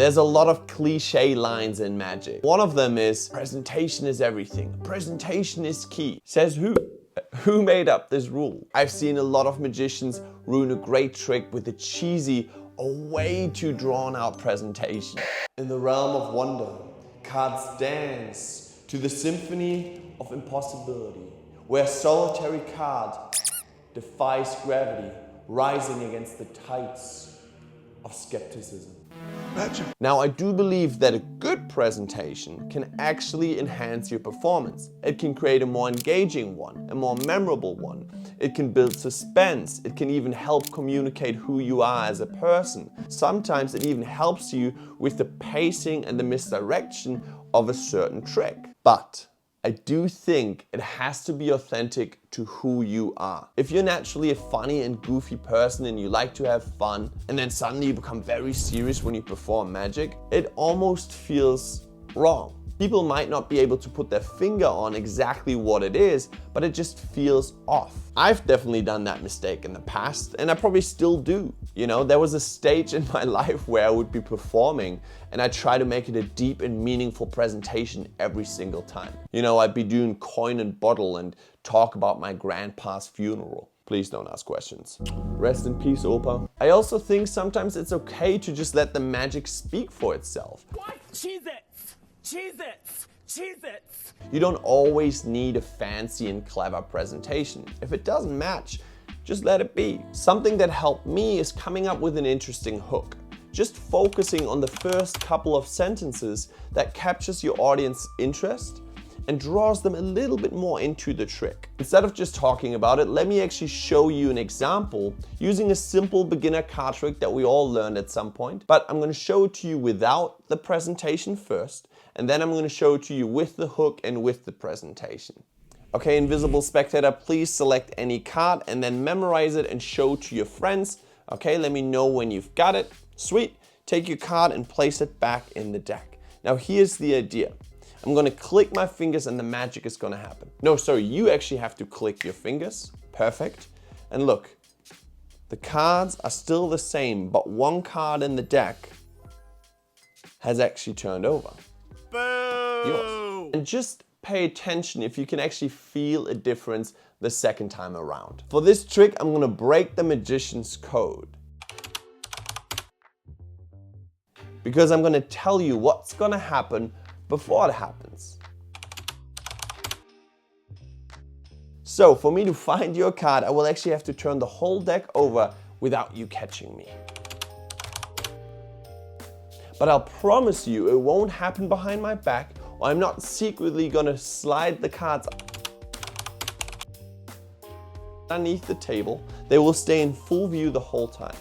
There's a lot of cliche lines in magic. One of them is, presentation is everything. Presentation is key. Says who? Who made up this rule? I've seen a lot of magicians ruin a great trick with a cheesy or way too drawn out presentation. In the realm of wonder, cards dance to the symphony of impossibility, where a solitary card defies gravity, rising against the tides of skepticism. Magic. Now, I do believe that a good presentation can actually enhance your performance. It can create a more engaging one, a more memorable one. It can build suspense. It can even help communicate who you are as a person. Sometimes it even helps you with the pacing and the misdirection of a certain trick. But I do think it has to be authentic to who you are. If you're naturally a funny and goofy person and you like to have fun, and then suddenly you become very serious when you perform magic, it almost feels wrong. People might not be able to put their finger on exactly what it is, but it just feels off. I've definitely done that mistake in the past, and I probably still do. You know, there was a stage in my life where I would be performing and I try to make it a deep and meaningful presentation every single time. You know, I'd be doing coin and bottle and talk about my grandpa's funeral. Please don't ask questions. Rest in peace, Opa. I also think sometimes it's okay to just let the magic speak for itself. What? Cheez-Its! Cheez-Its! Cheez-Its! You don't always need a fancy and clever presentation. If it doesn't match, just let it be. Something that helped me is coming up with an interesting hook. Just focusing on the first couple of sentences that captures your audience's interest and draws them a little bit more into the trick. Instead of just talking about it, let me actually show you an example using a simple beginner card trick that we all learned at some point. But I'm going to show it to you without the presentation first, and then I'm going to show it to you with the hook and with the presentation. Okay, invisible spectator, please select any card and then memorize it and show to your friends. Okay, let me know when you've got it. Sweet. Take your card and place it back in the deck. Now here's the idea. I'm going to click my fingers and the magic is going to happen. No, sorry, you actually have to click your fingers. Perfect. And look, the cards are still the same, but one card in the deck has actually turned over. Boo! Yours. And just pay attention if you can actually feel a difference the second time around. For this trick, I'm going to break the magician's code, because I'm going to tell you what's going to happen before it happens. So for me to find your card, I will actually have to turn the whole deck over without you catching me. But I'll promise you it won't happen behind my back, or I'm not secretly gonna slide the cards underneath the table. They will stay in full view the whole time.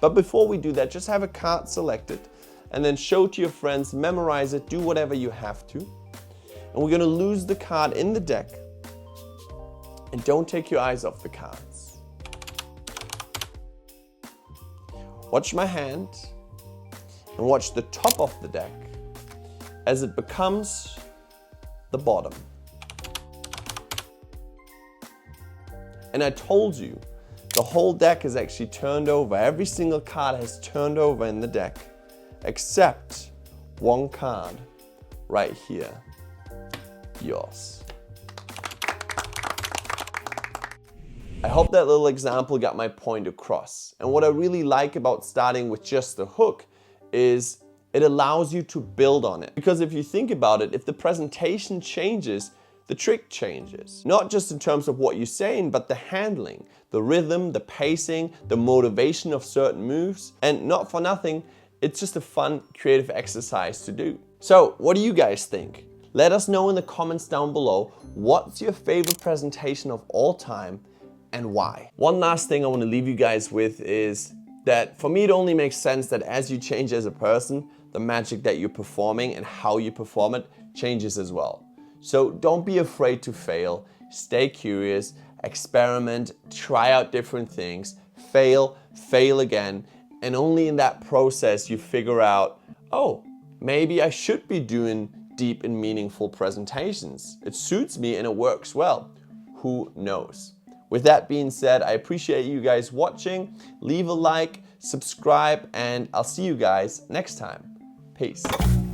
But before we do that, just have a card selected and then show to your friends, memorize it, do whatever you have to. And we're gonna lose the card in the deck. And don't take your eyes off the cards. Watch my hand and watch the top of the deck as it becomes the bottom. And I told you, the whole deck is actually turned over. Every single card has turned over in the deck, except one card right here, yours. I hope that little example got my point across. And what I really like about starting with just the hook is it allows you to build on it. Because if you think about it, if the presentation changes, the trick changes. Not just in terms of what you're saying, but the handling, the rhythm, the pacing, the motivation of certain moves. And not for nothing, it's just a fun, creative exercise to do. So, what do you guys think? Let us know in the comments down below, what's your favorite presentation of all time and why? One last thing I want to leave you guys with is that for me it only makes sense that as you change as a person, the magic that you're performing and how you perform it changes as well. So don't be afraid to fail, stay curious, experiment, try out different things, fail again, and only in that process you figure out, oh, maybe I should be doing deep and meaningful presentations. It suits me and it works well. Who knows? With that being said, I appreciate you guys watching. Leave a like, subscribe, and I'll see you guys next time. Peace.